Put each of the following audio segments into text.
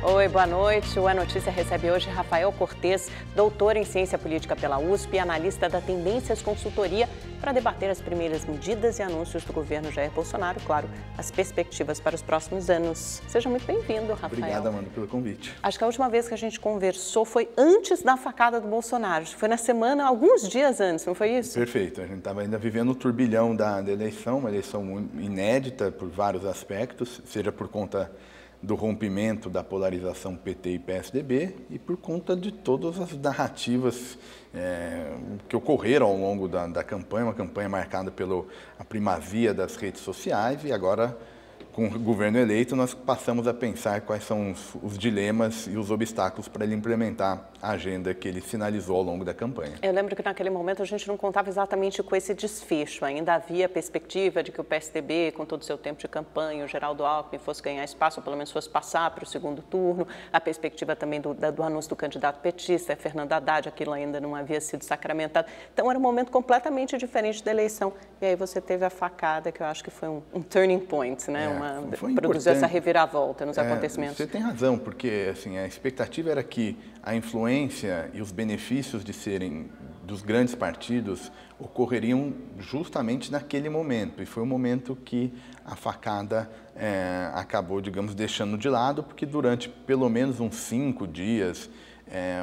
Oi, boa noite. O A Notícia recebe hoje Rafael Cortes, doutor em Ciência Política pela USP e analista da Tendências Consultoria, para debater as primeiras medidas e anúncios do governo Jair Bolsonaro, claro, as perspectivas para os próximos anos. Seja muito bem-vindo, Rafael. Obrigado, Amanda, pelo convite. Acho que a última vez que a gente conversou foi antes da facada do Bolsonaro. Foi na semana, alguns dias antes, não foi isso? Perfeito. A gente estava ainda vivendo o turbilhão da eleição, uma eleição inédita por vários aspectos, seja por conta do rompimento da polarização PT e PSDB e por conta de todas as narrativas que ocorreram ao longo da campanha, uma campanha marcada pela primazia das redes sociais, e agora, com o governo eleito, nós passamos a pensar quais são os dilemas e os obstáculos para ele implementar a agenda que ele sinalizou ao longo da campanha. Eu lembro que naquele momento a gente não contava exatamente com esse desfecho. Ainda havia a perspectiva de que o PSDB, com todo o seu tempo de campanha, o Geraldo Alckmin fosse ganhar espaço, ou pelo menos fosse passar para o segundo turno. A perspectiva também do anúncio do candidato petista, Fernando Haddad, aquilo ainda não havia sido sacramentado. Então era um momento completamente diferente da eleição. E aí você teve a facada, que eu acho que foi um turning point, né? Produziu essa reviravolta nos acontecimentos. Você tem razão, porque assim, a expectativa era que a influência e os benefícios de serem dos grandes partidos ocorreriam justamente naquele momento. E foi um momento que a facada acabou, digamos, deixando de lado, porque durante pelo menos uns 5 dias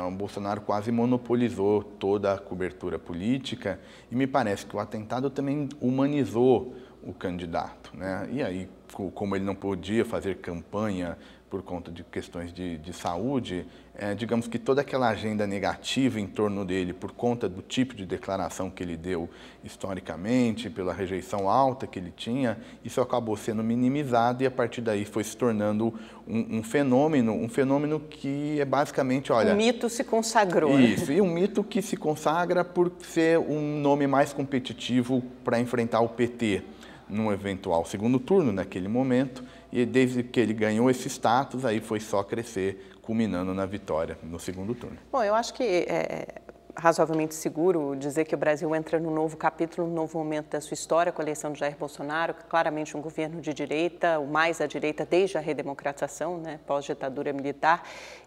o Bolsonaro quase monopolizou toda a cobertura política, e me parece que o atentado também humanizou o candidato, né? E aí, como ele não podia fazer campanha por conta de questões de saúde, digamos que toda aquela agenda negativa em torno dele, por conta do tipo de declaração que ele deu historicamente, pela rejeição alta que ele tinha, isso acabou sendo minimizado, e a partir daí foi se tornando um fenômeno que é basicamente, olha... O mito se consagrou. Isso, e um mito que se consagra por ser um nome mais competitivo para enfrentar o PT num eventual segundo turno, naquele momento, e desde que ele ganhou esse status, aí foi só crescer, culminando na vitória no segundo turno. Bom, eu acho que é razoavelmente seguro dizer que o Brasil entra num novo capítulo, num novo momento da sua história, com a eleição de Jair Bolsonaro, claramente um governo de direita, o mais à direita desde a redemocratização, né, pós-ditadura militar,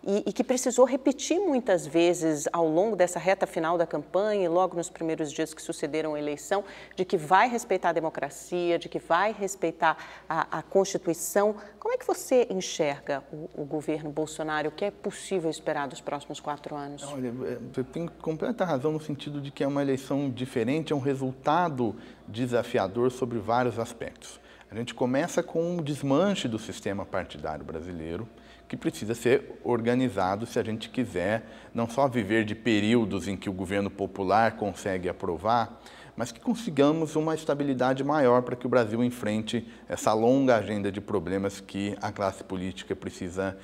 e que precisou repetir muitas vezes ao longo dessa reta final da campanha e logo nos primeiros dias que sucederam a eleição, de que vai respeitar a democracia, de que vai respeitar a Constituição. Como é que você enxerga o governo Bolsonaro? O que é possível esperar dos próximos 4 anos? Olha, eu tenho completa razão no sentido de que é uma eleição diferente, é um resultado desafiador sobre vários aspectos. A gente começa com um desmanche do sistema partidário brasileiro, que precisa ser organizado se a gente quiser não só viver de períodos em que o governo popular consegue aprovar, mas que consigamos uma estabilidade maior para que o Brasil enfrente essa longa agenda de problemas que a classe política precisa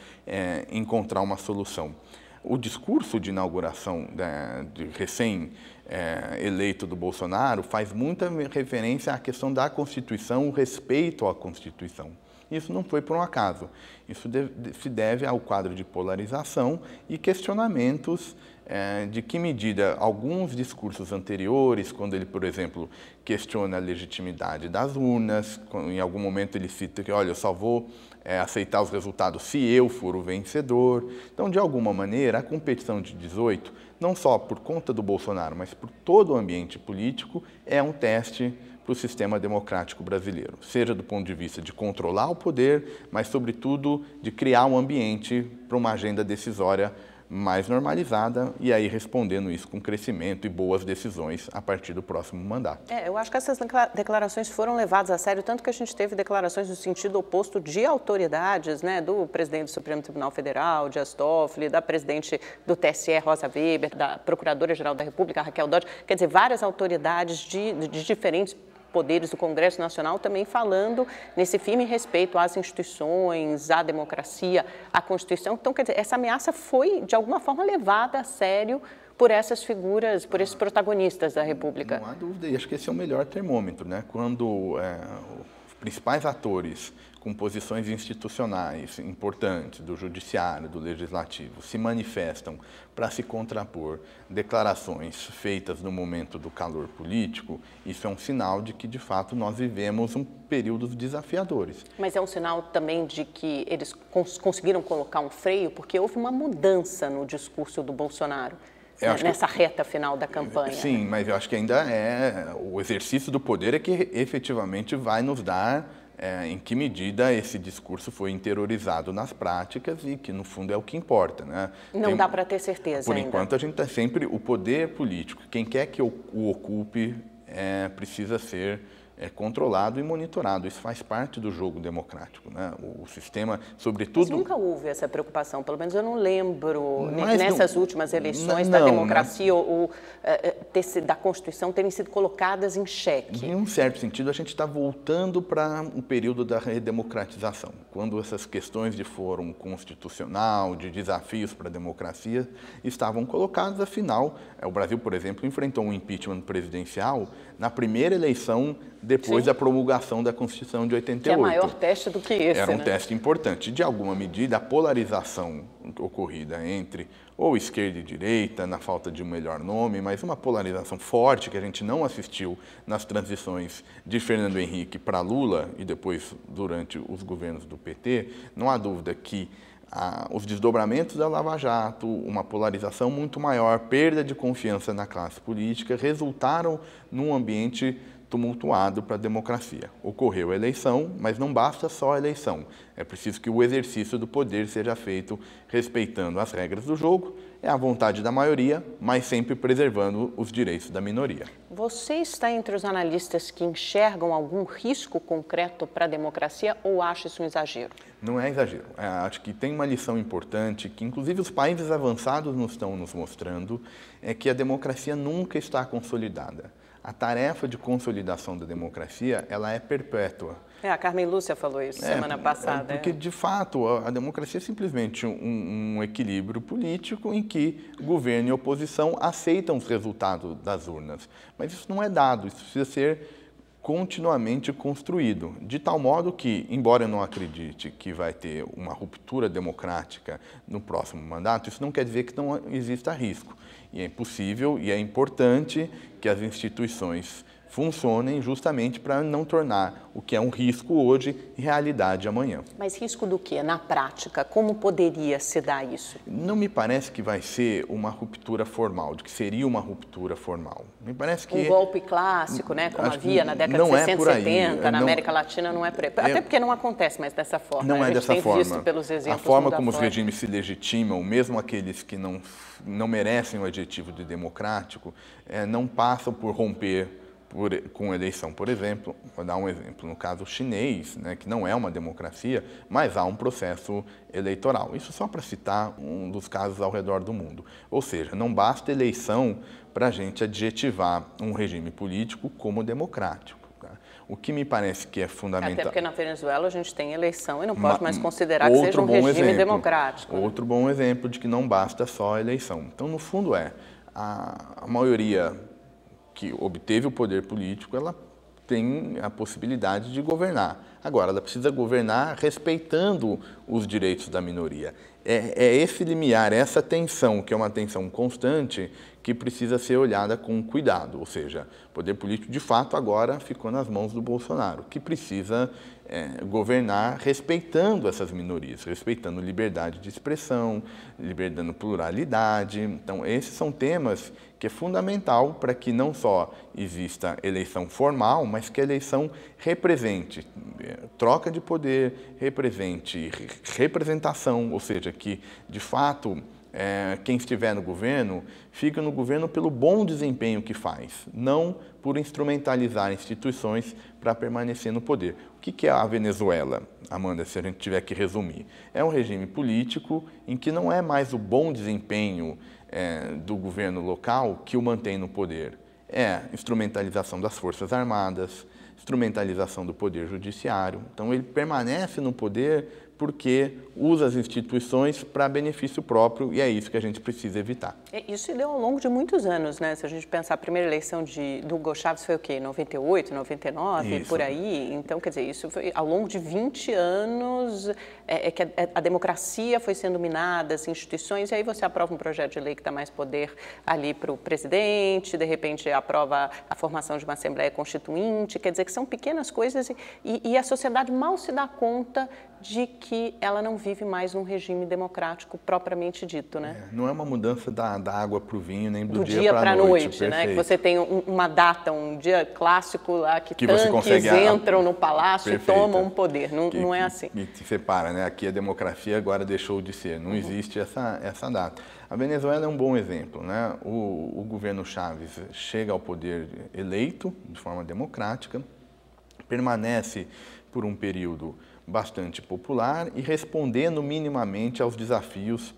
encontrar uma solução. O discurso de inauguração de recém-eleito do Bolsonaro faz muita referência à questão da Constituição, o respeito à Constituição. Isso não foi por um acaso. Isso se deve ao quadro de polarização e questionamentos de que medida alguns discursos anteriores, quando ele, por exemplo, questiona a legitimidade das urnas, em algum momento ele cita que, olha, eu só vou aceitar os resultados se eu for o vencedor. Então, de alguma maneira, a competição de 18, não só por conta do Bolsonaro, mas por todo o ambiente político, é um teste para o sistema democrático brasileiro, seja do ponto de vista de controlar o poder, mas, sobretudo, de criar um ambiente para uma agenda decisória mais normalizada, e aí respondendo isso com crescimento e boas decisões a partir do próximo mandato. Eu acho que essas declarações foram levadas a sério, tanto que a gente teve declarações no sentido oposto de autoridades, né, do presidente do Supremo Tribunal Federal, Dias Toffoli, da presidente do TSE, Rosa Weber, da Procuradora-Geral da República, Raquel Dodge, quer dizer, várias autoridades de diferentes poderes do Congresso Nacional também falando nesse firme respeito às instituições, à democracia, à Constituição. Então, quer dizer, essa ameaça foi, de alguma forma, levada a sério por essas figuras, por esses protagonistas da República. Não há dúvida, e acho que esse é o melhor termômetro, né? Quando o principais atores com posições institucionais importantes do judiciário, do legislativo, se manifestam para se contrapor declarações feitas no momento do calor político, isso é um sinal de que, de fato, nós vivemos um período desafiadores. Mas é um sinal também de que eles conseguiram colocar um freio, porque houve uma mudança no discurso do Bolsonaro nessa reta final da campanha. Sim, mas eu acho que ainda o exercício do poder é que efetivamente vai nos dar em que medida esse discurso foi interiorizado nas práticas e que, no fundo, é o que importa, né? Não dá para ter certeza Por ainda. enquanto, a gente está sempre... O poder político, quem quer que o ocupe, precisa ser controlado e monitorado. Isso faz parte do jogo democrático, né? O sistema, sobretudo... Mas nunca houve essa preocupação, pelo menos eu não lembro, nessas últimas eleições da democracia ou da Constituição terem sido colocadas em xeque. Em um certo sentido, a gente está voltando para o período da redemocratização, quando essas questões de fórum constitucional, de desafios para a democracia, estavam colocadas. Afinal, o Brasil, por exemplo, enfrentou um impeachment presidencial na primeira eleição depois da promulgação da Constituição de 88. Que é maior teste do que esse, Era um teste importante. De alguma medida, a polarização ocorrida entre ou esquerda e direita, na falta de um melhor nome, mas uma polarização forte que a gente não assistiu nas transições de Fernando Henrique para Lula e depois durante os governos do PT, não há dúvida que os desdobramentos da Lava Jato, uma polarização muito maior, perda de confiança na classe política, resultaram num ambiente tumultuado para a democracia. Ocorreu a eleição, mas não basta só a eleição. É preciso que o exercício do poder seja feito respeitando as regras do jogo, é a vontade da maioria, mas sempre preservando os direitos da minoria. Você está entre os analistas que enxergam algum risco concreto para a democracia ou acha isso um exagero? Não é exagero. Acho que tem uma lição importante que, inclusive, os países avançados nos estão nos mostrando, é que a democracia nunca está consolidada. A tarefa de consolidação da democracia, ela é perpétua. A Carmen Lúcia falou isso semana passada. Porque, de fato, a democracia é simplesmente um equilíbrio político em que governo e oposição aceitam os resultados das urnas. Mas isso não é dado, isso precisa ser continuamente construído, de tal modo que, embora eu não acredite que vai ter uma ruptura democrática no próximo mandato, isso não quer dizer que não exista risco. E é impossível e é importante que as instituições funcionem justamente para não tornar o que é um risco hoje realidade amanhã. Mas risco do quê? Na prática, como poderia se dar isso? Não me parece que vai ser uma ruptura formal, de que seria uma ruptura formal. Me parece que... Um golpe clássico, né, como havia na década de 60 e 70, na América Latina, não é por aí. Até porque não acontece mais dessa forma. Não é dessa forma. A gente tem visto pelos exemplos. A forma como os regimes se legitimam, mesmo aqueles que não merecem o adjetivo de democrático, não passam por romper com eleição. Por exemplo, vou dar um exemplo, no caso chinês, né, que não é uma democracia, mas há um processo eleitoral. Isso só para citar um dos casos ao redor do mundo. Ou seja, não basta eleição para a gente adjetivar um regime político como democrático. Tá? O que me parece que é fundamental... Até porque na Venezuela a gente tem eleição e não pode mais considerar que seja um regime democrático. Outro bom exemplo de que não basta só a eleição. Então, no fundo, a maioria que obteve o poder político, ela tem a possibilidade de governar. Agora, ela precisa governar respeitando os direitos da minoria. É esse limiar, essa tensão, que é uma tensão constante, que precisa ser olhada com cuidado. Ou seja, o poder político, de fato, agora ficou nas mãos do Bolsonaro, que precisa governar respeitando essas minorias, respeitando liberdade de expressão, respeitando pluralidade. Então, esses são temas que é fundamental para que não só exista eleição formal, mas que a eleição represente troca de poder, represente representação, ou seja, que, de fato, quem estiver no governo, fica no governo pelo bom desempenho que faz, não por instrumentalizar instituições para permanecer no poder. O que é a Venezuela, Amanda, se a gente tiver que resumir? É um regime político em que não é mais o bom desempenho do governo local que o mantém no poder. É instrumentalização das Forças Armadas, instrumentalização do poder judiciário. Então, ele permanece no poder porque usa as instituições para benefício próprio, e é isso que a gente precisa evitar. Isso se deu ao longo de muitos anos, né? Se a gente pensar, a primeira eleição do Hugo Chávez foi o quê? 98, 99, isso. Por aí? Então, quer dizer, isso foi ao longo de 20 anos que a democracia foi sendo minada, as instituições, e aí você aprova um projeto de lei que dá mais poder ali para o presidente, de repente aprova a formação de uma Assembleia Constituinte, quer dizer que são pequenas coisas e a sociedade mal se dá conta de que ela não vive mais num regime democrático propriamente dito, né? Não é uma mudança da água para o vinho, nem do dia para a noite, né? Perfeito. Que você tem uma data, um dia clássico lá que você tanques entram no palácio e tomam poder. Não é assim. Que se separa, né? Aqui a democracia agora deixou de ser. Não existe essa data. A Venezuela é um bom exemplo, né? O governo Chávez chega ao poder eleito de forma democrática, permanece por um período bastante popular e respondendo minimamente aos desafios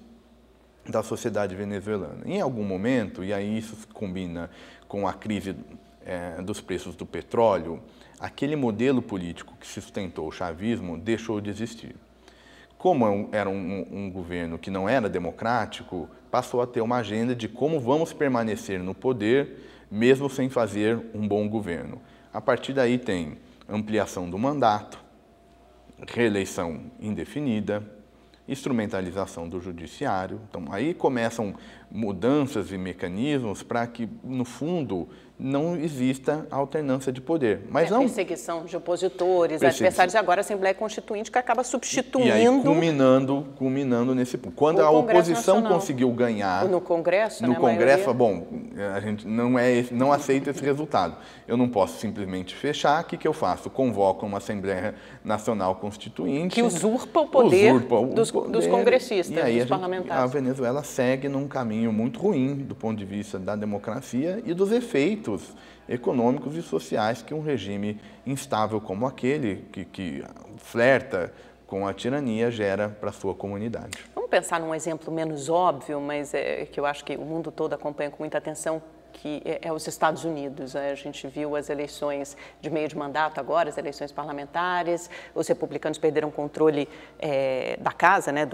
da sociedade venezuelana. Em algum momento, e aí isso se combina com a crise dos preços do petróleo, aquele modelo político que sustentou o chavismo deixou de existir. Como era um governo que não era democrático, passou a ter uma agenda de como vamos permanecer no poder, mesmo sem fazer um bom governo. A partir daí tem ampliação do mandato, reeleição indefinida, instrumentalização do judiciário. Então, aí começam mudanças e mecanismos para que, no fundo, não exista alternância de poder. Mas não perseguição de opositores, adversários, e agora a Assembleia Constituinte que acaba substituindo... E aí culminando nesse ponto. Quando a oposição conseguiu ganhar... No Congresso, no Congresso, bom, a gente não aceita esse resultado. Eu não posso simplesmente fechar. O que eu faço? Convoco uma Assembleia Nacional Constituinte... Que usurpa o poder dos congressistas, dos parlamentares. A Venezuela segue num caminho muito ruim do ponto de vista da democracia e dos efeitos econômicos e sociais que um regime instável como aquele, que flerta com a tirania, gera para a sua comunidade. Vamos pensar num exemplo menos óbvio, mas que eu acho que o mundo todo acompanha com muita atenção, que é os Estados Unidos. A gente viu as eleições de meio de mandato agora, as eleições parlamentares, os republicanos perderam o controle da casa, né,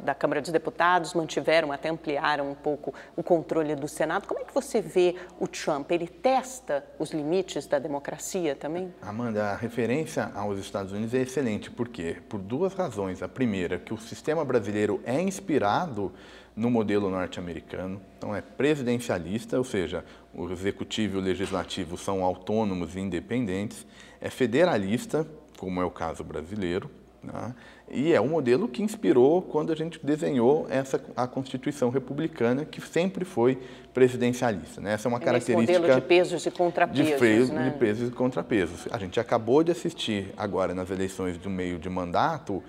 da Câmara dos Deputados, mantiveram, até ampliaram um pouco o controle do Senado. Como é que você vê o Trump? Ele testa os limites da democracia também? Amanda, a referência aos Estados Unidos é excelente. Por quê? Por duas razões. A primeira, que o sistema brasileiro é inspirado no modelo norte-americano, então é presidencialista, ou seja, o executivo e o legislativo são autônomos e independentes, é federalista, como é o caso brasileiro, né? E é um modelo que inspirou quando a gente desenhou a Constituição Republicana, que sempre foi presidencialista, né? Essa é uma característica... Esse modelo de pesos e contrapesos, de pesos e contrapesos. A gente acabou de assistir agora nas eleições do meio de mandato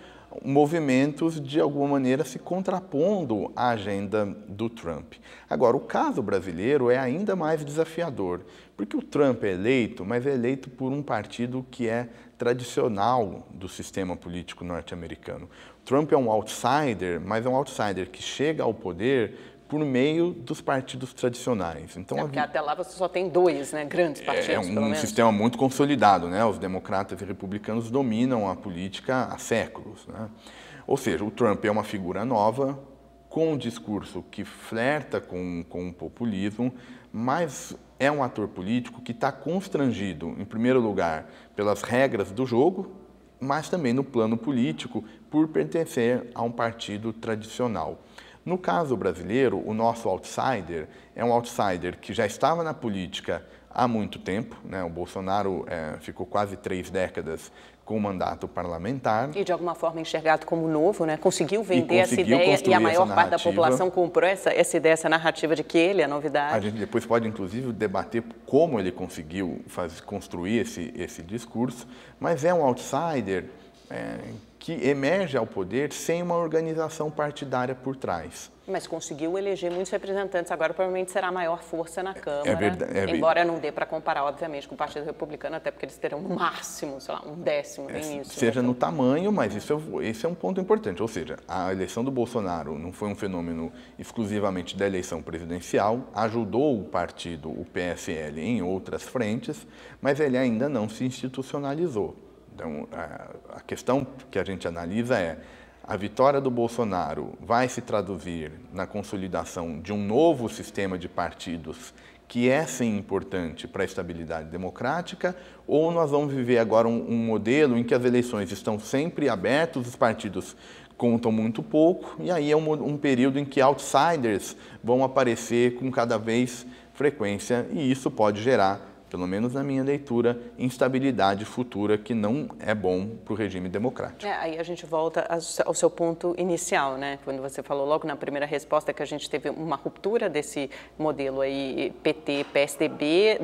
movimentos, de alguma maneira, se contrapondo à agenda do Trump. Agora, o caso brasileiro é ainda mais desafiador, porque o Trump é eleito, mas é eleito por um partido que é tradicional do sistema político norte-americano. O Trump é um outsider, mas é um outsider que chega ao poder por meio dos partidos tradicionais. Então, porque até lá você só tem dois, né, grandes partidos, pelo menos. Sistema muito consolidado, né? Os democratas e republicanos dominam a política há séculos, né? Ou seja, o Trump é uma figura nova, com um discurso que flerta com o populismo, mas é um ator político que está constrangido, em primeiro lugar, pelas regras do jogo, mas também no plano político, por pertencer a um partido tradicional. No caso brasileiro, o nosso outsider é um outsider que já estava na política há muito tempo, né? O Bolsonaro ficou quase 3 décadas com o mandato parlamentar. E de alguma forma enxergado como novo, né? Conseguiu vender essa ideia e a maior parte da população comprou essa ideia, essa narrativa de que ele é a novidade. A gente depois pode, inclusive, debater como ele conseguiu construir esse discurso, mas é um outsider que emerge ao poder sem uma organização partidária por trás. Mas conseguiu eleger muitos representantes, agora provavelmente será a maior força na Câmara, embora não dê para comparar, obviamente, com o Partido Republicano, até porque eles terão no máximo, sei lá, 1/10 nem isso. Seja no tamanho, mas esse é um ponto importante, ou seja, a eleição do Bolsonaro não foi um fenômeno exclusivamente da eleição presidencial, ajudou o partido, o PSL, em outras frentes, mas ele ainda não se institucionalizou. Então, a questão que a gente analisa é: a vitória do Bolsonaro vai se traduzir na consolidação de um novo sistema de partidos que é, sim, importante para a estabilidade democrática, ou nós vamos viver agora um modelo em que as eleições estão sempre abertas, os partidos contam muito pouco, e aí é um período em que outsiders vão aparecer com cada vez frequência, e isso pode gerar, pelo menos na minha leitura, instabilidade futura que não é bom para o regime democrático. Aí a gente volta ao seu ponto inicial, né? Quando você falou logo na primeira resposta que a gente teve uma ruptura desse modelo aí PT, PSDB,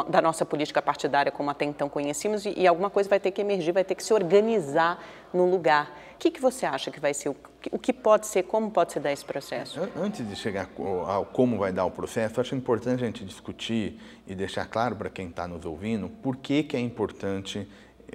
da nossa política partidária como até então conhecíamos, e alguma coisa vai ter que emergir, vai ter que se organizar no lugar. O que você acha que vai ser, o que pode ser, como pode se dar esse processo? Antes de chegar ao como vai dar o processo, acho importante a gente discutir e deixar claro para quem está nos ouvindo por que é importante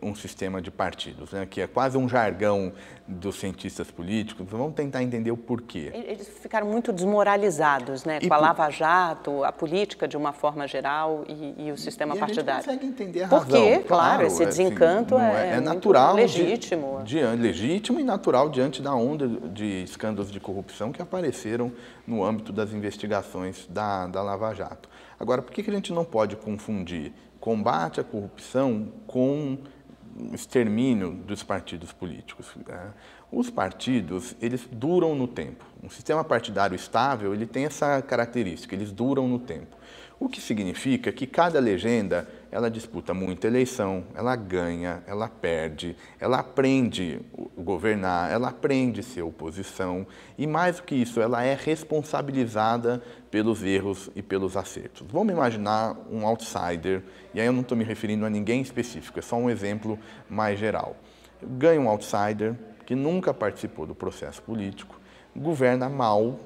um sistema de partidos, né? Que é quase um jargão dos cientistas políticos. Vamos tentar entender o porquê. Eles ficaram muito desmoralizados, né? Com a Lava Jato, a política de uma forma geral e o sistema partidário. A gente consegue entender a razão. Por quê? Claro, esse desencanto é natural, legítimo. Legítimo e natural diante da onda de escândalos de corrupção que apareceram no âmbito das investigações da Lava Jato. Agora, por que a gente não pode confundir combate à corrupção com extermínio dos partidos políticos? Os partidos, eles duram no tempo. Um sistema partidário estável, ele tem essa característica, eles duram no tempo. O que significa que cada legenda, ela disputa muita eleição, ela ganha, ela perde, ela aprende a governar, ela aprende a ser oposição e, mais do que isso, ela é responsabilizada pelos erros e pelos acertos. Vamos imaginar um outsider, e aí eu não estou me referindo a ninguém específico, é só um exemplo mais geral. Ganha um outsider que nunca participou do processo político, governa mal,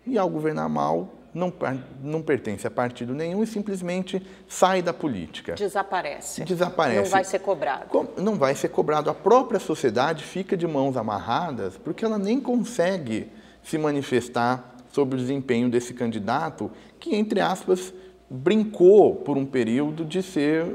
e ao governar mal, não pertence a partido nenhum e simplesmente sai da política. Desaparece. Desaparece. Não vai ser cobrado. Não vai ser cobrado. A própria sociedade fica de mãos amarradas porque ela nem consegue se manifestar sobre o desempenho desse candidato que, entre aspas, brincou por um período de ser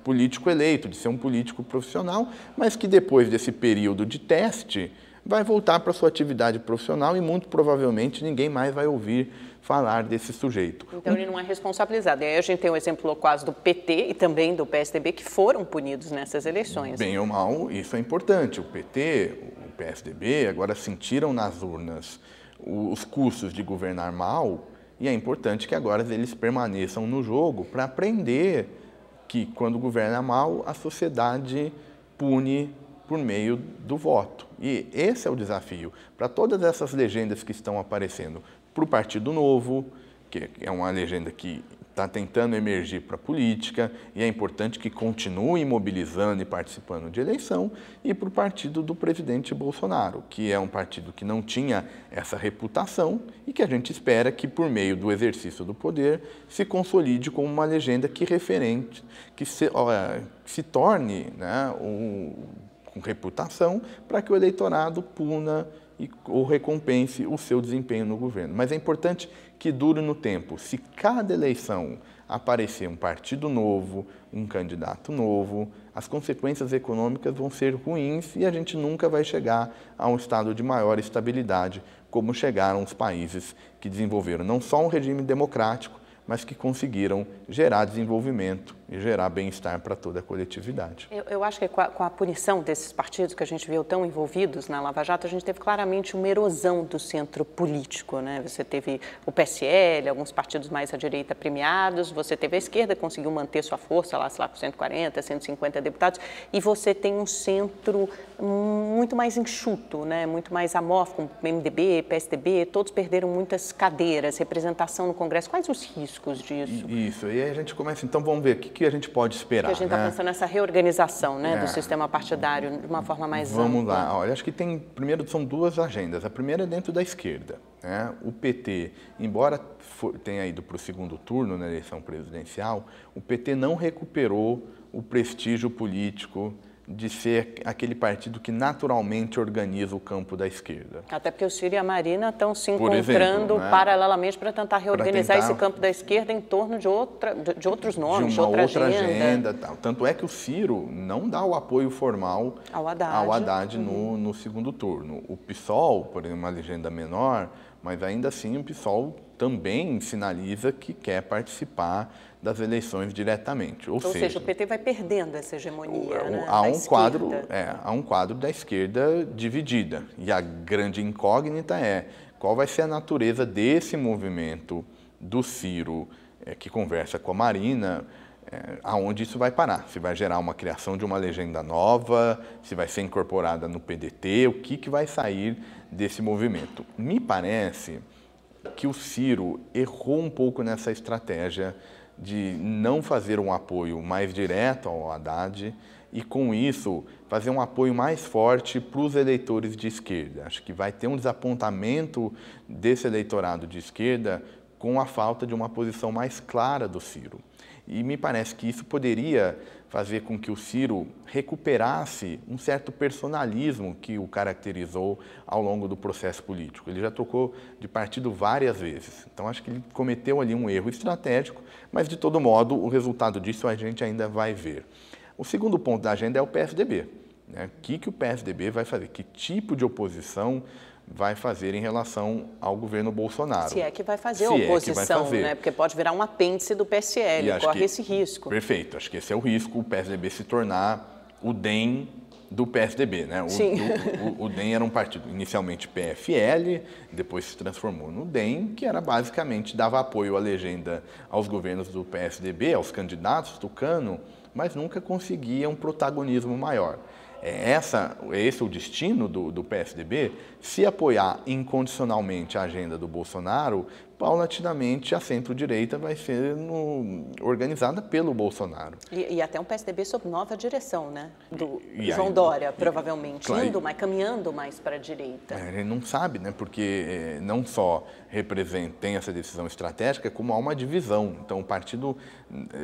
político eleito, de ser um político profissional, mas que depois desse período de teste vai voltar para a sua atividade profissional e muito provavelmente ninguém mais vai ouvir falar desse sujeito. Então ele não é responsabilizado. E aí a gente tem o exemplo quase do PT e também do PSDB que foram punidos nessas eleições. Bem ou mal, isso é importante. O PT, o PSDB agora sentiram nas urnas os custos de governar mal e é importante que agora eles permaneçam no jogo para aprender que quando governa mal a sociedade pune por meio do voto. E esse é o desafio para todas essas legendas que estão aparecendo. Para o Partido Novo, que é uma legenda que está tentando emergir para a política, e é importante que continue mobilizando e participando de eleição, e para o partido do presidente Bolsonaro, que é um partido que não tinha essa reputação e que a gente espera que, por meio do exercício do poder, se consolide como uma legenda que se torne, né, com reputação para que o eleitorado puna ou recompense o seu desempenho no governo. Mas é importante que dure no tempo. Se cada eleição aparecer um partido novo, um candidato novo, as consequências econômicas vão ser ruins e a gente nunca vai chegar a um estado de maior estabilidade, como chegaram os países que desenvolveram não só um regime democrático, mas que conseguiram gerar desenvolvimento e gerar bem-estar para toda a coletividade. Eu acho que com a punição desses partidos que a gente viu tão envolvidos na Lava Jato, a gente teve claramente uma erosão do centro político, né? Você teve o PSL, alguns partidos mais à direita premiados, você teve a esquerda que conseguiu manter sua força lá, sei lá, com 140, 150 deputados, e você tem um centro muito mais enxuto, né? Muito mais amorfo, como MDB, PSDB, todos perderam muitas cadeiras, representação no Congresso. Quais os riscos disso? Isso, e aí a gente começa, então vamos ver o que a gente pode esperar. Porque a gente está pensando nessa reorganização, né, do sistema partidário de uma forma mais ampla. Vamos lá, olha, acho que primeiro são duas agendas. A primeira é dentro da esquerda, né? O PT, embora tenha ido para o segundo turno na eleição presidencial, o PT não recuperou o prestígio político de ser aquele partido que naturalmente organiza o campo da esquerda. Até porque o Ciro e a Marina estão se Por encontrando exemplo, né, paralelamente para tentar reorganizar esse campo da esquerda em torno de outros nomes, de uma outra agenda. Tal. Tanto é que o Ciro não dá o apoio formal ao Haddad no segundo turno. O PSOL, por exemplo, uma legenda menor, mas ainda assim o PSOL também sinaliza que quer participar das eleições diretamente. Ou seja, o PT vai perdendo essa hegemonia, né, há um quadro da esquerda dividida. E a grande incógnita é qual vai ser a natureza desse movimento do Ciro, que conversa com a Marina, aonde isso vai parar. Se vai gerar uma criação de uma legenda nova, se vai ser incorporada no PDT, o que vai sair desse movimento. Me parece que o Ciro errou um pouco nessa estratégia de não fazer um apoio mais direto ao Haddad e, com isso, fazer um apoio mais forte para os eleitores de esquerda. Acho que vai ter um desapontamento desse eleitorado de esquerda com a falta de uma posição mais clara do Ciro. E me parece que isso poderia fazer com que o Ciro recuperasse um certo personalismo que o caracterizou ao longo do processo político. Ele já trocou de partido várias vezes. Então, acho que ele cometeu ali um erro estratégico, mas, de todo modo, o resultado disso a gente ainda vai ver. O segundo ponto da agenda é o PSDB. Né? O que o PSDB vai fazer? Que tipo de oposição vai fazer em relação ao governo Bolsonaro? Se é que vai fazer oposição, né? Porque pode virar um apêndice do PSL, corre esse risco. Perfeito, acho que esse é o risco, o PSDB se tornar o DEM do PSDB, né? O DEM era um partido inicialmente PFL, depois se transformou no DEM, que era basicamente, dava apoio à legenda aos governos do PSDB, aos candidatos tucano, mas nunca conseguia um protagonismo maior. Esse é o destino do PSDB? Se apoiar incondicionalmente a agenda do Bolsonaro, paulatinamente a centro-direita vai ser organizada pelo Bolsonaro. E até um PSDB sob nova direção, né? Do João Dória, provavelmente, caminhando mais para a direita. Ele não sabe, né? Porque não só tem essa decisão estratégica, como há uma divisão. Então, o partido,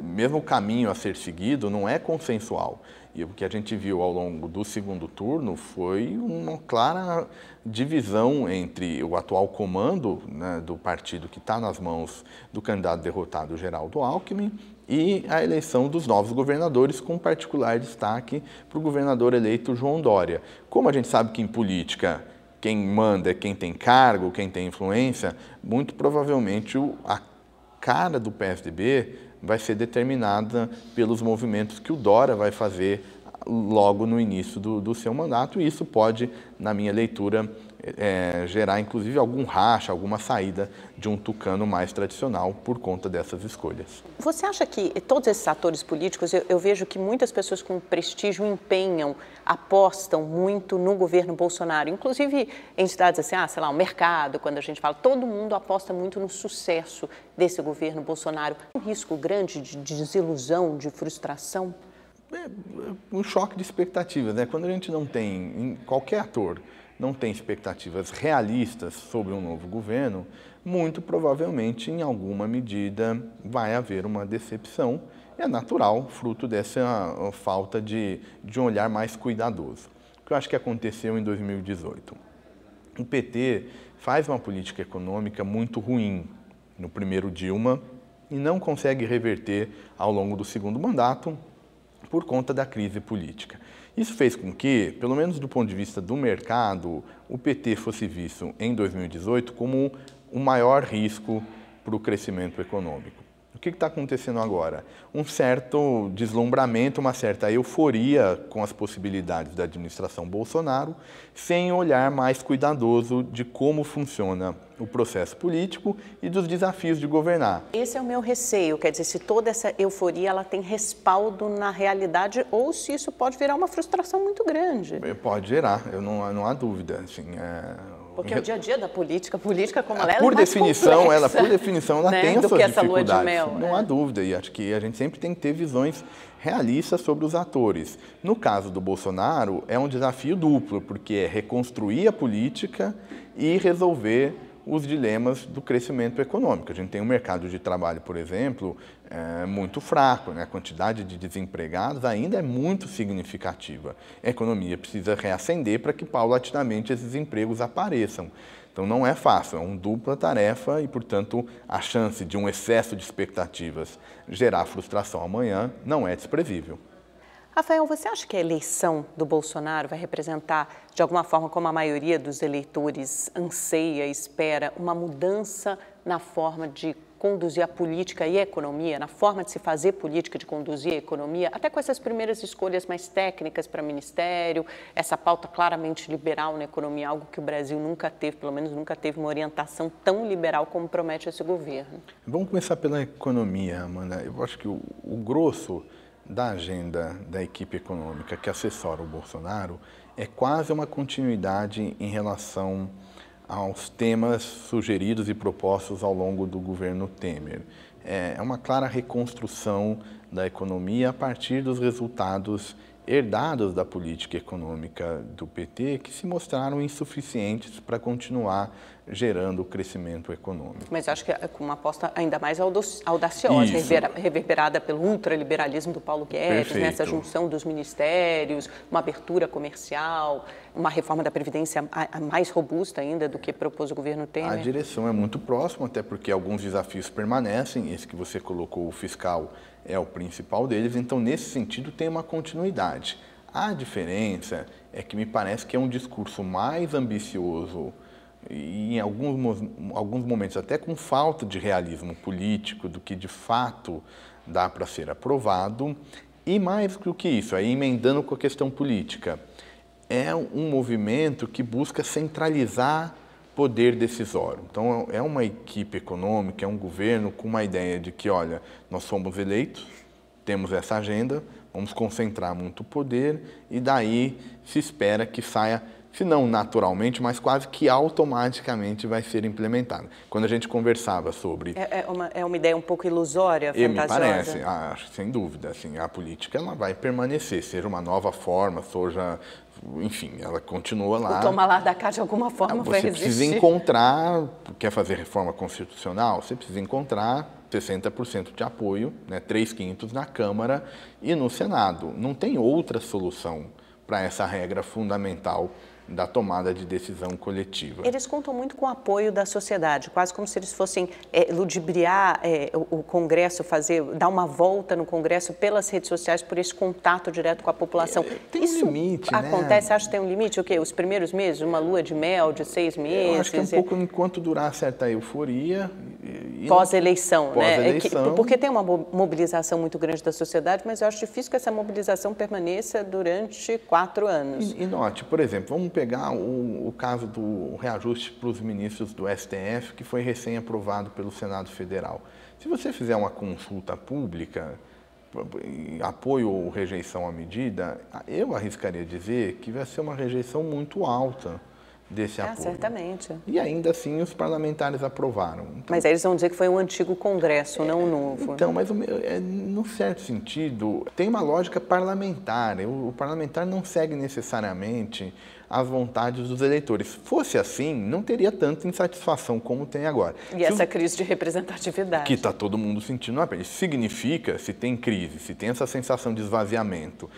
mesmo o caminho a ser seguido, não é consensual. E o que a gente viu ao longo do segundo turno foi uma clara divisão entre o atual comando, né, do partido que está nas mãos do candidato derrotado Geraldo Alckmin e a eleição dos novos governadores, com particular destaque para o governador eleito João Dória. Como a gente sabe que em política quem manda é quem tem cargo, quem tem influência, muito provavelmente a cara do PSDB vai ser determinada pelos movimentos que o Dória vai fazer logo no início do seu mandato, e isso pode, na minha leitura, gerar inclusive algum racha, alguma saída de um tucano mais tradicional por conta dessas escolhas. Você acha que todos esses atores políticos, eu vejo que muitas pessoas com prestígio empenham, apostam muito no governo Bolsonaro, inclusive em cidades assim, sei lá, o mercado, quando a gente fala, todo mundo aposta muito no sucesso desse governo Bolsonaro. Um risco grande de desilusão, de frustração? Um choque de expectativas, né? Quando a gente não tem, qualquer ator não tem expectativas realistas sobre um novo governo, muito provavelmente, em alguma medida, vai haver uma decepção. É natural, fruto dessa falta de um olhar mais cuidadoso. O que eu acho que aconteceu em 2018? O PT faz uma política econômica muito ruim no primeiro Dilma e não consegue reverter ao longo do segundo mandato por conta da crise política. Isso fez com que, pelo menos do ponto de vista do mercado, o PT fosse visto em 2018 como o maior risco para o crescimento econômico. O que está acontecendo agora? Um certo deslumbramento, uma certa euforia com as possibilidades da administração Bolsonaro, sem olhar mais cuidadoso de como funciona o processo político e dos desafios de governar. Esse é o meu receio, quer dizer, se toda essa euforia ela tem respaldo na realidade ou se isso pode virar uma frustração muito grande. Pode gerar, não há dúvida. Assim, porque o dia a dia da política, como ela é por mais definição, complexa, por definição, ela né, tem as suas dificuldades. Lua de mel, não há dúvida, e acho que a gente sempre tem que ter visões realistas sobre os atores. No caso do Bolsonaro, é um desafio duplo, porque é reconstruir a política e resolver os dilemas do crescimento econômico. A gente tem um mercado de trabalho, por exemplo, muito fraco, né? A quantidade de desempregados ainda é muito significativa. A economia precisa reacender para que paulatinamente esses empregos apareçam. Então não é fácil, é uma dupla tarefa e, portanto, a chance de um excesso de expectativas gerar frustração amanhã não é desprezível. Rafael, você acha que a eleição do Bolsonaro vai representar, de alguma forma, como a maioria dos eleitores anseia, espera, uma mudança na forma de conduzir a política e a economia, na forma de se fazer política, de conduzir a economia, até com essas primeiras escolhas mais técnicas para ministério, essa pauta claramente liberal na economia, algo que o Brasil nunca teve, pelo menos nunca teve uma orientação tão liberal como promete esse governo? Vamos começar pela economia, Amanda. Eu acho que o grosso da agenda da equipe econômica que assessora o Bolsonaro é quase uma continuidade em relação aos temas sugeridos e propostos ao longo do governo Temer. É uma clara reconstrução da economia a partir dos resultados herdados da política econômica do PT, que se mostraram insuficientes para continuar gerando crescimento econômico. Mas acho que é com uma aposta ainda mais audaciosa, reverberada pelo ultraliberalismo do Paulo Guedes, né? Essa junção dos ministérios, uma abertura comercial, uma reforma da Previdência mais robusta ainda do que propôs o governo Temer. A direção é muito próxima, até porque alguns desafios permanecem, esse que você colocou, o fiscal, é o principal deles, então nesse sentido tem uma continuidade. A diferença é que me parece que é um discurso mais ambicioso e em alguns momentos até com falta de realismo político do que de fato dá para ser aprovado, e mais do que isso, aí emendando com a questão política, é um movimento que busca centralizar poder decisório. Então, é uma equipe econômica, é um governo com uma ideia de que, olha, nós somos eleitos, temos essa agenda, vamos concentrar muito poder e daí se espera que saia, se não naturalmente, mas quase que automaticamente vai ser implementado. Quando a gente conversava sobre... É uma ideia um pouco ilusória, fantasiosa? Me parece, sem dúvida. Assim, a política ela vai permanecer, seja uma nova forma, seja... Enfim, ela continua lá. O toma lá da cá, de alguma forma, vai existir. Você precisa encontrar, quer fazer reforma constitucional, você precisa encontrar 60% de apoio, né, 3/5 na Câmara e no Senado. Não tem outra solução para essa regra fundamental da tomada de decisão coletiva. Eles contam muito com o apoio da sociedade, quase como se eles fossem ludibriar o Congresso, dar uma volta no Congresso pelas redes sociais, por esse contato direto com a população. Tem um limite, acontece, né? Acha que tem um limite? O quê? Os primeiros meses? Uma lua de mel de 6 meses? Eu acho que é um pouco enquanto durar certa euforia. Pós-eleição, né? Pós-eleição. Porque tem uma mobilização muito grande da sociedade, mas eu acho difícil que essa mobilização permaneça durante 4 anos. E note, por exemplo, vamos pegar o caso do reajuste para os ministros do STF, que foi recém-aprovado pelo Senado Federal. Se você fizer uma consulta pública, apoio ou rejeição à medida, eu arriscaria dizer que vai ser uma rejeição muito alta desse apoio. Certamente. E ainda assim os parlamentares aprovaram. Então, mas aí eles vão dizer que foi um antigo Congresso, não um novo. Então, mas num certo sentido, tem uma lógica parlamentar. O parlamentar não segue necessariamente as vontades dos eleitores. Fosse assim, não teria tanta insatisfação como tem agora. E essa crise de representatividade. Que está todo mundo sentindo na pele. Isso significa, se tem crise, se tem essa sensação de esvaziamento,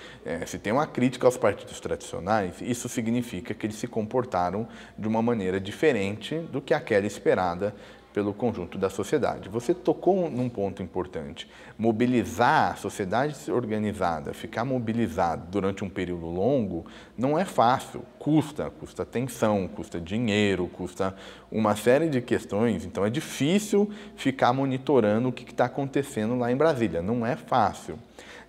se tem uma crítica aos partidos tradicionais, isso significa que eles se comportaram de uma maneira diferente do que aquela esperada pelo conjunto da sociedade. Você tocou num ponto importante. Mobilizar a sociedade organizada, ficar mobilizado durante um período longo, não é fácil. Custa tensão, custa dinheiro, custa uma série de questões. Então é difícil ficar monitorando o que está acontecendo lá em Brasília. Não é fácil.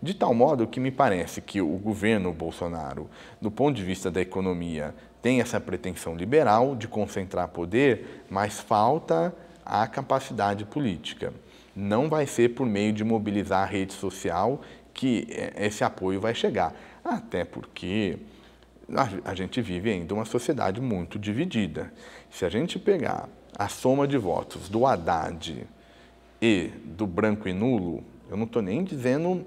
De tal modo que me parece que o governo Bolsonaro, do ponto de vista da economia, tem essa pretensão liberal de concentrar poder, mas falta a capacidade política. Não vai ser por meio de mobilizar a rede social que esse apoio vai chegar. Até porque a gente vive ainda uma sociedade muito dividida. Se a gente pegar a soma de votos do Haddad e do branco e nulo, eu não estou nem dizendo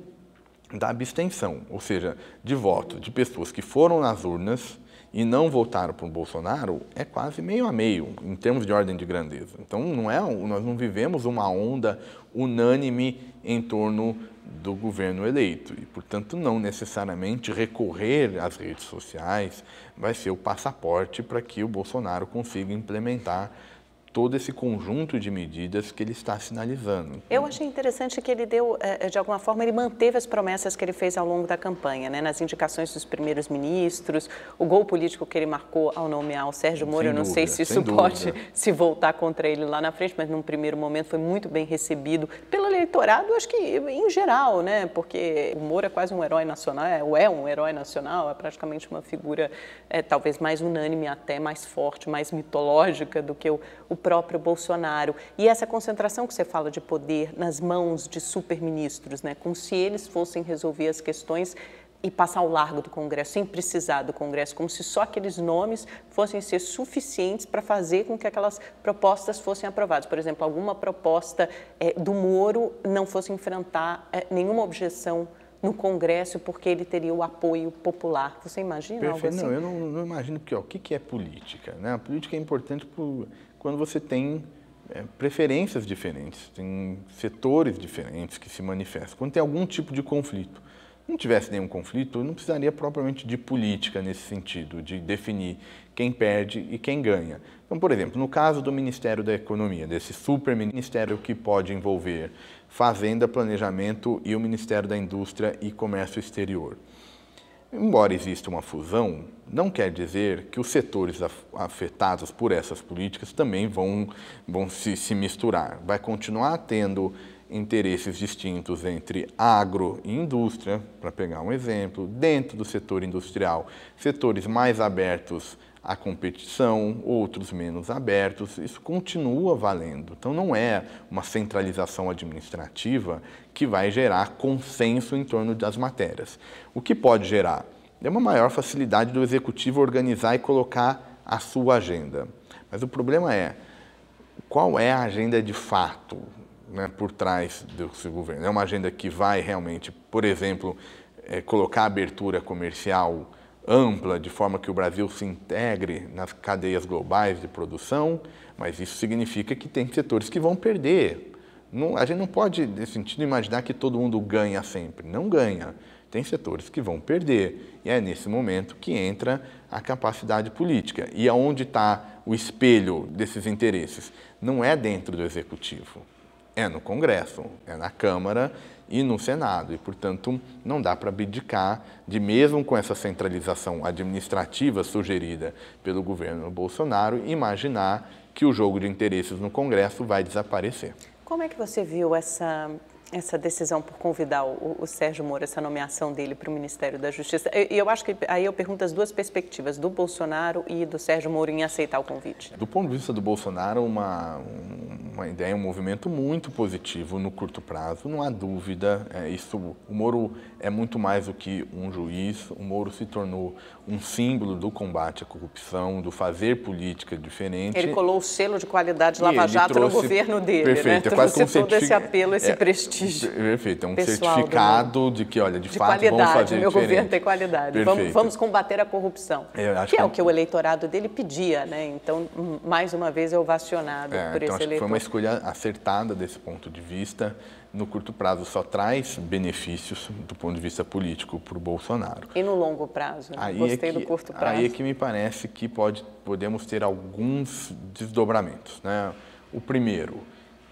da abstenção, ou seja, de votos de pessoas que foram nas urnas e não votaram por Bolsonaro é quase meio a meio, em termos de ordem de grandeza. Então, nós não vivemos uma onda unânime em torno do governo eleito e, portanto, não necessariamente recorrer às redes sociais vai ser o passaporte para que o Bolsonaro consiga implementar todo esse conjunto de medidas que ele está sinalizando. Eu achei interessante que ele deu, de alguma forma, ele manteve as promessas que ele fez ao longo da campanha, né? Nas indicações dos primeiros ministros, o gol político que ele marcou ao nomear o Sérgio Moro, eu não sei se isso pode se voltar contra ele lá na frente, mas num primeiro momento foi muito bem recebido pelo eleitorado, acho que em geral, né? Porque o Moro é quase um herói nacional, é um herói nacional, é praticamente uma figura talvez mais unânime até, mais forte, mais mitológica do que o próprio Bolsonaro. E essa concentração que você fala de poder nas mãos de superministros, né, como se eles fossem resolver as questões e passar ao largo do Congresso, sem precisar do Congresso, como se só aqueles nomes fossem ser suficientes para fazer com que aquelas propostas fossem aprovadas. Por exemplo, alguma proposta do Moro não fosse enfrentar nenhuma objeção no Congresso porque ele teria o apoio popular. Você imagina algo assim? Não, eu não imagino, porque o que é política? Né? A política é importante quando você tem preferências diferentes, tem setores diferentes que se manifestam, quando tem algum tipo de conflito. Se não tivesse nenhum conflito, eu não precisaria propriamente de política nesse sentido, de definir quem perde e quem ganha. Então, por exemplo, no caso do Ministério da Economia, desse super ministério que pode envolver Fazenda, Planejamento e o Ministério da Indústria e Comércio Exterior. Embora exista uma fusão, não quer dizer que os setores afetados por essas políticas também vão se misturar. Vai continuar tendo interesses distintos entre agro e indústria, para pegar um exemplo, dentro do setor industrial, setores mais abertos à competição, outros menos abertos, isso continua valendo. Então, não é uma centralização administrativa que vai gerar consenso em torno das matérias. O que pode gerar é uma maior facilidade do executivo organizar e colocar a sua agenda. Mas o problema é, qual é a agenda de fato, né, por trás do seu governo? É uma agenda que vai realmente, por exemplo, colocar a abertura comercial ampla, de forma que o Brasil se integre nas cadeias globais de produção, mas isso significa que tem setores que vão perder. A gente não pode, nesse sentido, imaginar que todo mundo ganha sempre. Não ganha. Tem setores que vão perder. E é nesse momento que entra a capacidade política. E aonde está o espelho desses interesses? Não é dentro do Executivo. É no Congresso, é na Câmara e no Senado. E, portanto, não dá para abdicar de, mesmo com essa centralização administrativa sugerida pelo governo Bolsonaro, imaginar que o jogo de interesses no Congresso vai desaparecer. Como é que você viu essa decisão por convidar o Sérgio Moro, essa nomeação dele para o Ministério da Justiça? E eu acho que aí eu pergunto as duas perspectivas, do Bolsonaro e do Sérgio Moro, em aceitar o convite. Do ponto de vista do Bolsonaro, uma ideia, um movimento muito positivo no curto prazo, não há dúvida. O Moro é muito mais do que um juiz, o Moro se tornou um símbolo do combate à corrupção, do fazer política diferente. Ele colou o selo de qualidade Lava Jato no governo dele, perfeito, né? Trouxe todo esse apelo, esse prestígio. Perfeito, é um certificado de que, olha, de fato, qualidade, vamos fazer meu diferente. Governo tem qualidade. Vamos combater a corrupção, que é o que o eleitorado dele pedia, né? Então, mais uma vez, é ovacionado por esse eleitor. Foi uma escolha acertada desse ponto de vista. No curto prazo só traz benefícios do ponto de vista político para o Bolsonaro. E no longo prazo? Gostei do curto prazo. Aí é que me parece que podemos ter alguns desdobramentos, né? O primeiro,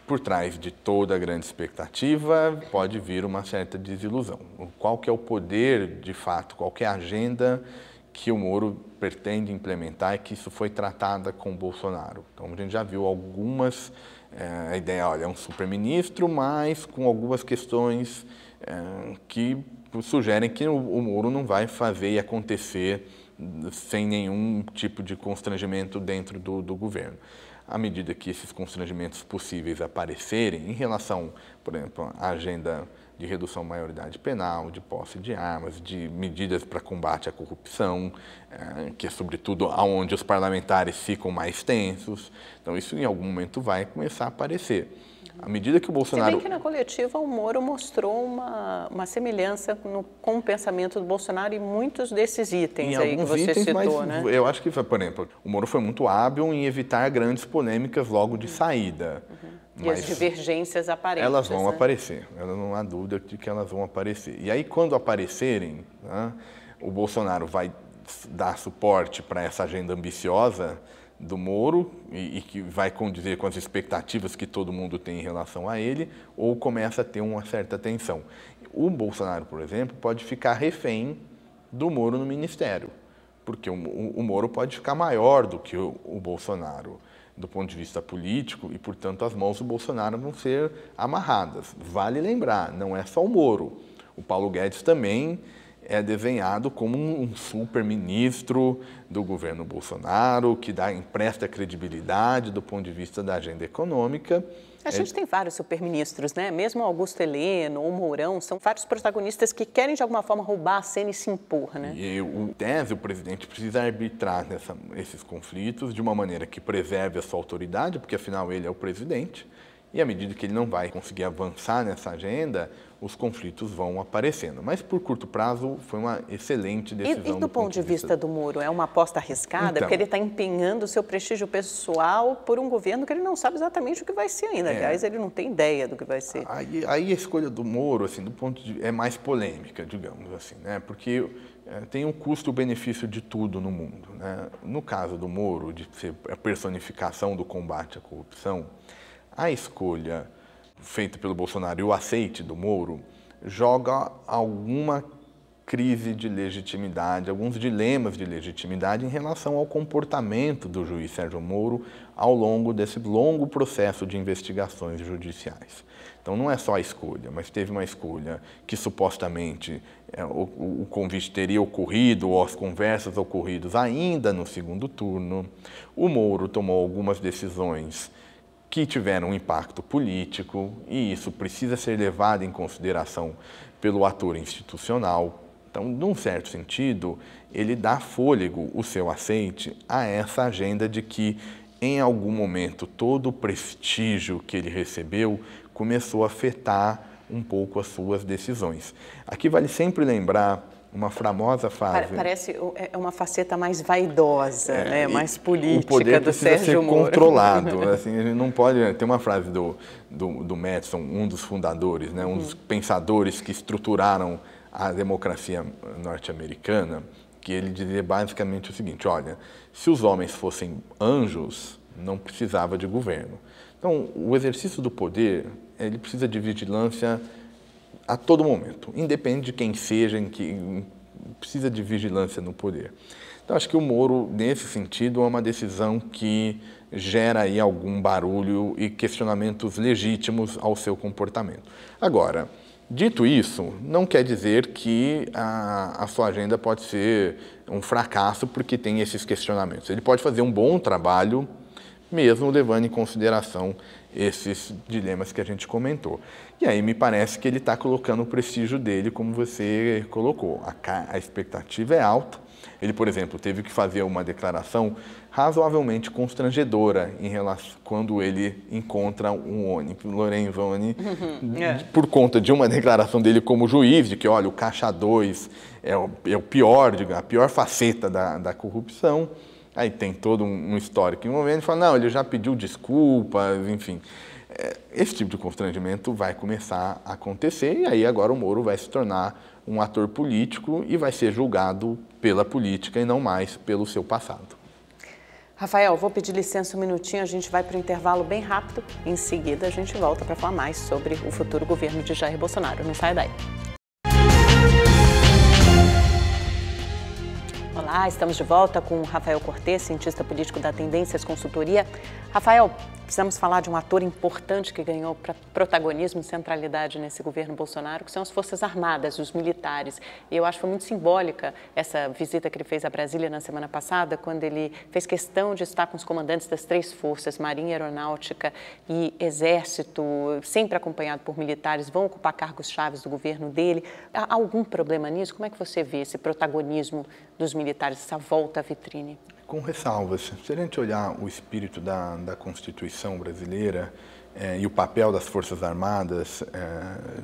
por trás de toda a grande expectativa, pode vir uma certa desilusão. Qual que é o poder, de fato, qual que é a agenda que o Moro pretende implementar e que isso foi tratada com o Bolsonaro? Então, a gente já viu algumas... a ideia, olha, é um super-ministro, mas com algumas questões que sugerem que o Moro não vai fazer e acontecer sem nenhum tipo de constrangimento dentro do governo. À medida que esses constrangimentos possíveis aparecerem, em relação, por exemplo, à agenda de redução da maioridade penal, de posse de armas, de medidas para combate à corrupção, que é sobretudo onde os parlamentares ficam mais tensos. Então isso em algum momento vai começar a aparecer. À medida que o Bolsonaro... Se bem que na coletiva o Moro mostrou uma semelhança com o pensamento do Bolsonaro em muitos desses itens aí que você citou, né? Eu acho que, por exemplo, o Moro foi muito hábil em evitar grandes polêmicas logo de saída. E as divergências aparentes. Elas vão aparecer, não há dúvida de que elas vão aparecer. E aí, quando aparecerem, né, o Bolsonaro vai dar suporte para essa agenda ambiciosa do Moro e que vai condizer com as expectativas que todo mundo tem em relação a ele, ou começa a ter uma certa tensão. O Bolsonaro, por exemplo, pode ficar refém do Moro no ministério, porque o Moro pode ficar maior do que o Bolsonaro do ponto de vista político e, portanto, as mãos do Bolsonaro vão ser amarradas. Vale lembrar, não é só o Moro. O Paulo Guedes também é desenhado como um super-ministro do governo Bolsonaro, que empresta credibilidade do ponto de vista da agenda econômica. A gente tem vários superministros, né? Mesmo Augusto Heleno ou Mourão, são vários protagonistas que querem, de alguma forma, roubar a cena e se impor, né? E, em tese, o presidente precisa arbitrar esses conflitos de uma maneira que preserve a sua autoridade, porque, afinal, ele é o presidente. E, à medida que ele não vai conseguir avançar nessa agenda, os conflitos vão aparecendo. Mas, por curto prazo, foi uma excelente decisão. E do ponto de vista do Moro, é uma aposta arriscada? Então, porque ele está empenhando o seu prestígio pessoal por um governo que ele não sabe exatamente o que vai ser ainda. Aliás, ele não tem ideia do que vai ser. Aí a escolha do Moro, assim, do ponto é mais polêmica, digamos assim, né? Porque tem um custo-benefício de tudo no mundo, né? No caso do Moro, de ser a personificação do combate à corrupção, a escolha feita pelo Bolsonaro e o aceite do Moro joga alguma crise de legitimidade, alguns dilemas de legitimidade em relação ao comportamento do juiz Sérgio Moro ao longo desse longo processo de investigações judiciais. Então não é só a escolha, mas teve uma escolha que supostamente o convite teria ocorrido ou as conversas ocorridas ainda no segundo turno. O Moro tomou algumas decisões que tiveram um impacto político e isso precisa ser levado em consideração pelo ator institucional. Então, num certo sentido, ele dá fôlego, o seu aceite, a essa agenda de que, em algum momento, todo o prestígio que ele recebeu começou a afetar um pouco as suas decisões. Aqui vale sempre lembrar uma famosa frase... Parece uma faceta mais vaidosa, né? Mais política do Sérgio Moro. O poder precisa ser controlado. Assim, a gente não pode... Tem uma frase do Madison, um dos fundadores, né? Um dos pensadores que estruturaram a democracia norte-americana, que ele dizia basicamente o seguinte: olha, se os homens fossem anjos, não precisava de governo. Então, o exercício do poder, ele precisa de vigilância a todo momento, independe de quem seja, precisa de vigilância no poder. Então, acho que o Moro, nesse sentido, é uma decisão que gera aí algum barulho e questionamentos legítimos ao seu comportamento. Agora, dito isso, não quer dizer que a sua agenda pode ser um fracasso porque tem esses questionamentos. Ele pode fazer um bom trabalho, mesmo levando em consideração esses dilemas que a gente comentou. E aí me parece que ele está colocando o prestígio dele, como você colocou. A expectativa é alta. Ele, por exemplo, teve que fazer uma declaração razoavelmente constrangedora em relação quando ele encontra um Lorenzoni, por conta de uma declaração dele como juiz, de que, olha, o Caixa 2 é o pior, a pior faceta da corrupção. Aí tem todo um histórico em um momento, e fala, não, ele já pediu desculpas, enfim. Esse tipo de constrangimento vai começar a acontecer, e aí agora o Moro vai se tornar um ator político e vai ser julgado pela política e não mais pelo seu passado. Rafael, vou pedir licença um minutinho, a gente vai para o intervalo bem rápido, em seguida a gente volta para falar mais sobre o futuro governo de Jair Bolsonaro. Não saia daí. Olá, estamos de volta com o Rafael Cortes, cientista político da Tendências Consultoria. Rafael, precisamos falar de um ator importante que ganhou protagonismo e centralidade nesse governo Bolsonaro, que são as Forças Armadas, os militares. E eu acho que foi muito simbólica essa visita que ele fez a Brasília na semana passada, quando ele fez questão de estar com os comandantes das 3 forças, Marinha, Aeronáutica e Exército, sempre acompanhado por militares, vão ocupar cargos chaves do governo dele. Há algum problema nisso? Como é que você vê esse protagonismo dos militares, essa volta à vitrine? Com ressalvas. Se a gente olhar o espírito da Constituição brasileira e o papel das Forças Armadas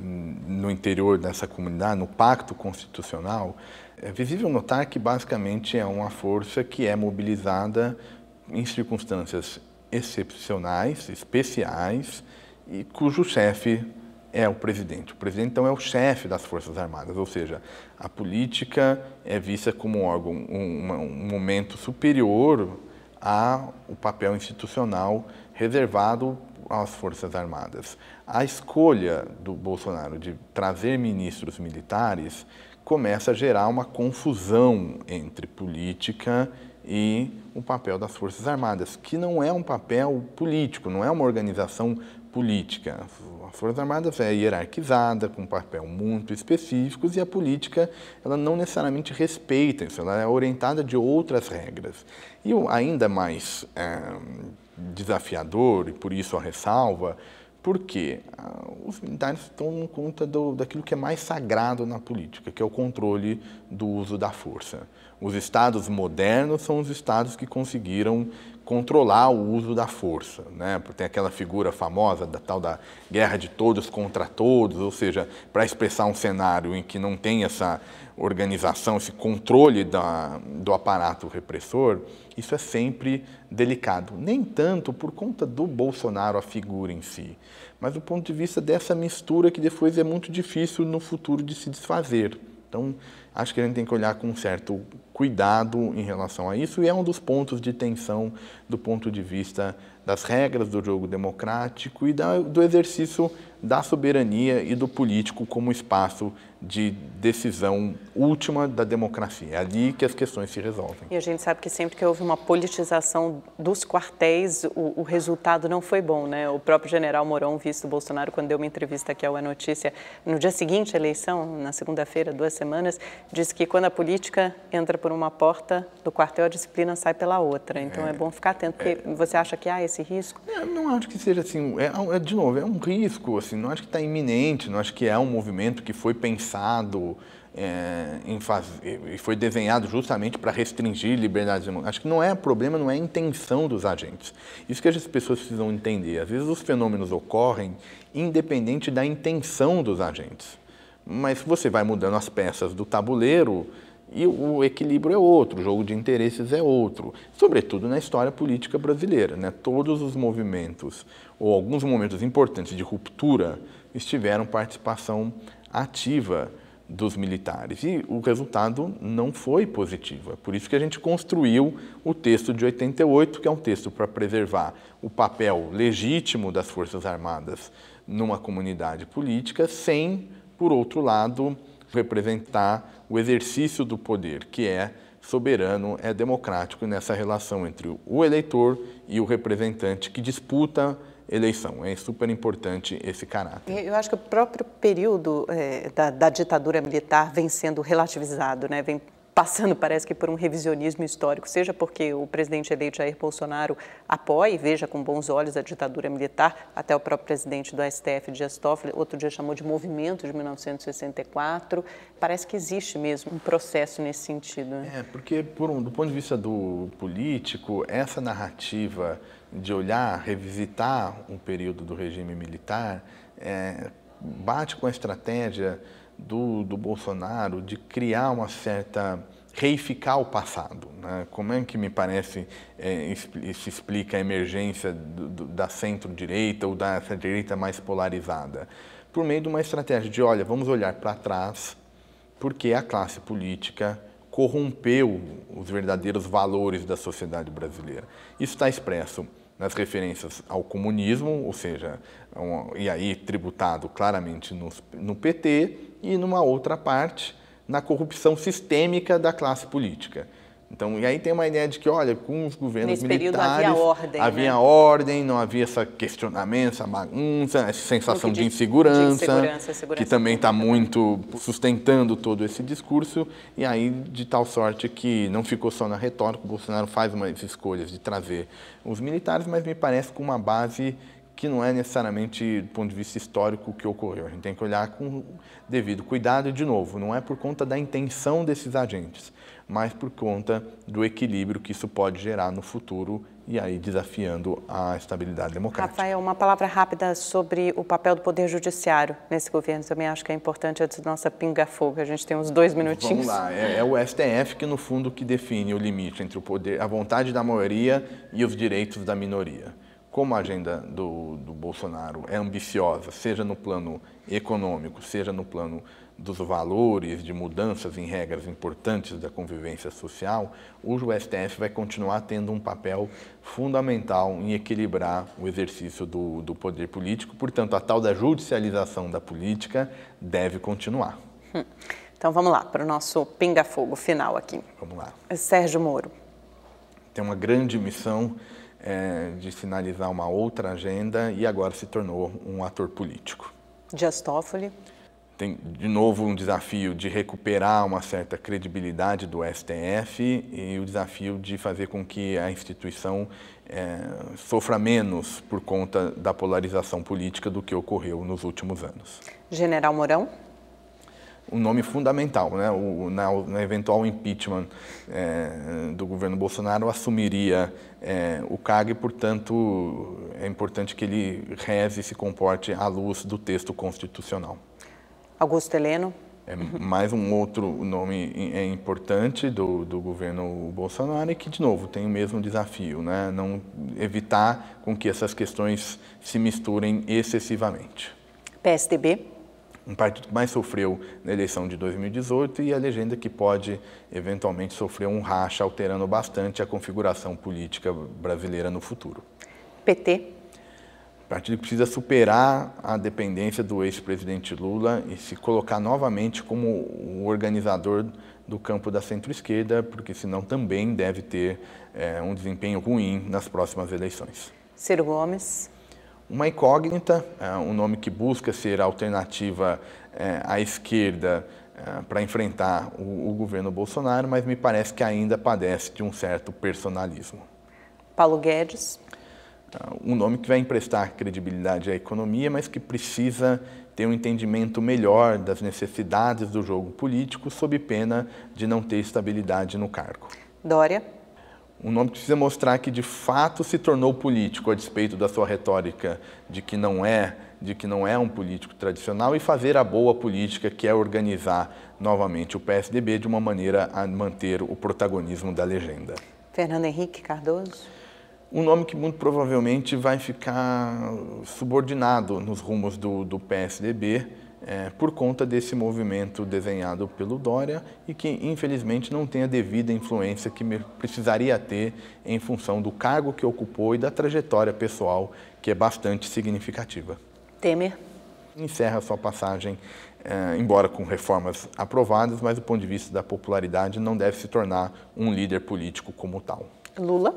no interior dessa comunidade, no pacto constitucional, é visível notar que basicamente é uma força que é mobilizada em circunstâncias excepcionais, especiais, e cujo chefe é o presidente. O presidente, então, é o chefe das Forças Armadas, ou seja, a política é vista como um órgão, um momento superior ao papel institucional reservado às Forças Armadas. A escolha do Bolsonaro de trazer ministros militares começa a gerar uma confusão entre política e o papel das Forças Armadas, que não é um papel político, não é uma organização política. As Forças Armadas é hierarquizada, com um papel muito específico, e a política ela não necessariamente respeita isso, ela é orientada de outras regras. E ainda mais desafiador, e por isso a ressalva, porque os militares tomam conta daquilo que é mais sagrado na política, que é o controle do uso da força. Os estados modernos são os estados que conseguiram controlar o uso da força, né? Tem aquela figura famosa da tal da guerra de todos contra todos, ou seja, para expressar um cenário em que não tem essa organização, esse controle do aparato repressor, isso é sempre delicado. Nem tanto por conta do Bolsonaro, a figura em si, mas do ponto de vista dessa mistura que depois é muito difícil no futuro de se desfazer. Então, acho que a gente tem que olhar com um certo cuidado em relação a isso, e é um dos pontos de tensão do ponto de vista das regras do jogo democrático e do exercício da soberania e do político como espaço de decisão última da democracia. É ali que as questões se resolvem. E a gente sabe que sempre que houve uma politização dos quartéis, o resultado não foi bom, né? O próprio general Mourão, vice do Bolsonaro, quando deu uma entrevista aqui ao É Notícia, no dia seguinte à eleição, na segunda-feira, 2 semanas, disse que quando a política entra por uma porta do quartel, a disciplina sai pela outra. Então é bom ficar atento, porque você acha que há esse risco? Não acho que seja assim, de novo, é um risco, assim, não acho que está iminente, não acho que é um movimento que foi pensado e foi desenhado justamente para restringir liberdades democráticas. Acho que não é problema, não é a intenção dos agentes. Isso que as pessoas precisam entender. Às vezes os fenômenos ocorrem independente da intenção dos agentes. Mas você vai mudando as peças do tabuleiro e o equilíbrio é outro, o jogo de interesses é outro, sobretudo na história política brasileira, né? Todos os movimentos, ou alguns momentos importantes de ruptura, tiveram participação ativa dos militares. E o resultado não foi positivo. É por isso que a gente construiu o texto de 88, que é um texto para preservar o papel legítimo das Forças Armadas numa comunidade política, sem, por outro lado, representar o exercício do poder, que é soberano, é democrático nessa relação entre o eleitor e o representante que disputa eleição. É super importante esse caráter. Eu acho que o próprio período da ditadura militar vem sendo relativizado, né? Vem passando, parece que, por um revisionismo histórico, seja porque o presidente eleito Jair Bolsonaro apoia e veja com bons olhos a ditadura militar, até o próprio presidente do STF, Dias Toffoli, outro dia chamou de movimento de 1964. Parece que existe mesmo um processo nesse sentido. Né? Porque, do ponto de vista do político, essa narrativa de olhar, revisitar um período do regime militar, bate com a estratégia do Bolsonaro de criar uma certa, reificar o passado. Né? Como é que me parece se explica a emergência da centro-direita ou dessa direita mais polarizada? Por meio de uma estratégia de, olha, vamos olhar para trás, porque a classe política corrompeu os verdadeiros valores da sociedade brasileira. Isso está expresso nas referências ao comunismo, ou seja, e aí tributado claramente no PT, e numa outra parte, na corrupção sistêmica da classe política. Então, e aí tem uma ideia de que, olha, com os governos nesse período militares havia ordem, não havia esse questionamento, essa bagunça, essa sensação de insegurança, que também está muito sustentando todo esse discurso, e aí de tal sorte que não ficou só na retórica, o Bolsonaro faz umas escolhas de trazer os militares, mas me parece com uma base que não é necessariamente, do ponto de vista histórico, o que ocorreu. A gente tem que olhar com devido cuidado e, de novo, não é por conta da intenção desses agentes, mas por conta do equilíbrio que isso pode gerar no futuro e aí desafiando a estabilidade democrática. Rafael, uma palavra rápida sobre o papel do Poder Judiciário nesse governo. Também acho que é importante antes da nossa pinga-fogo. A gente tem uns 2 minutinhos. Vamos lá. É o STF que, no fundo, que define o limite entre o poder, a vontade da maioria e os direitos da minoria. Como a agenda do Bolsonaro é ambiciosa, seja no plano econômico, seja no plano dos valores, de mudanças em regras importantes da convivência social, o STF vai continuar tendo um papel fundamental em equilibrar o exercício do poder político. Portanto, a tal da judicialização da política deve continuar. Então, vamos lá para o nosso pinga-fogo final aqui. Vamos lá. Sérgio Moro. Tem uma grande missão de sinalizar uma outra agenda e agora se tornou um ator político. Dias Toffoli. Tem, de novo, um desafio de recuperar uma certa credibilidade do STF e o desafio de fazer com que a instituição sofra menos por conta da polarização política do que ocorreu nos últimos anos. General Mourão. Um nome fundamental, né? No eventual impeachment do governo Bolsonaro, assumiria o cargo e, portanto, é importante que ele reze e se comporte à luz do texto constitucional. Augusto Heleno. É mais um outro nome importante do governo Bolsonaro e que, de novo, tem o mesmo desafio, né? Não evitar com que essas questões se misturem excessivamente. PSDB. Um partido que mais sofreu na eleição de 2018 e a legenda que pode, eventualmente, sofrer um racha, alterando bastante a configuração política brasileira no futuro. PT. Partido que precisa superar a dependência do ex-presidente Lula e se colocar novamente como o organizador do campo da centro-esquerda, porque senão também deve ter um desempenho ruim nas próximas eleições. Ciro Gomes. Uma incógnita, um nome que busca ser alternativa à esquerda para enfrentar o governo Bolsonaro, mas me parece que ainda padece de um certo personalismo. Paulo Guedes. Um nome que vai emprestar credibilidade à economia, mas que precisa ter um entendimento melhor das necessidades do jogo político, sob pena de não ter estabilidade no cargo. Dória. Um nome que precisa mostrar que, de fato, se tornou político, a despeito da sua retórica de que não é um político tradicional, e fazer a boa política, que é organizar novamente o PSDB de uma maneira a manter o protagonismo da legenda. Fernando Henrique Cardoso. Um nome que muito provavelmente vai ficar subordinado nos rumos do PSDB, por conta desse movimento desenhado pelo Dória e que, infelizmente, não tem a devida influência que precisaria ter em função do cargo que ocupou e da trajetória pessoal, que é bastante significativa. Temer. Encerra sua passagem, embora com reformas aprovadas, mas do ponto de vista da popularidade não deve se tornar um líder político como tal. Lula.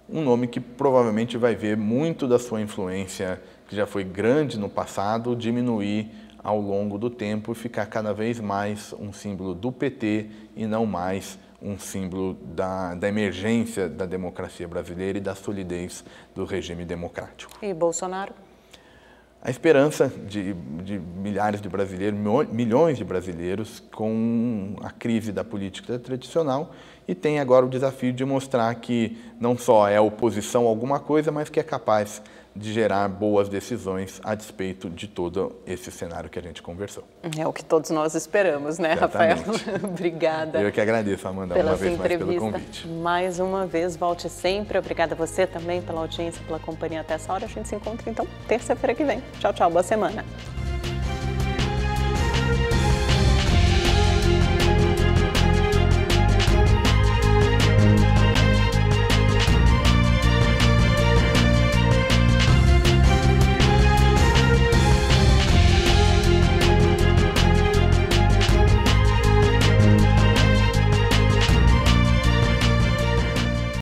Um nome que provavelmente vai ver muito da sua influência, que já foi grande no passado, diminuir ao longo do tempo e ficar cada vez mais um símbolo do PT e não mais um símbolo da emergência da democracia brasileira e da solidez do regime democrático. E Bolsonaro? A esperança de milhares de brasileiros, milhões de brasileiros, com a crise da política tradicional, e tem agora o desafio de mostrar que não só é oposição a alguma coisa, mas que é capaz de gerar boas decisões a despeito de todo esse cenário que a gente conversou. É o que todos nós esperamos, né, Exatamente. Rafael? Obrigada. Eu que agradeço, Amanda, uma vez mais pelo convite. Mais uma vez, volte sempre. Obrigada a você também pela audiência, pela companhia até essa hora. A gente se encontra, então, terça-feira que vem. Tchau, tchau. Boa semana.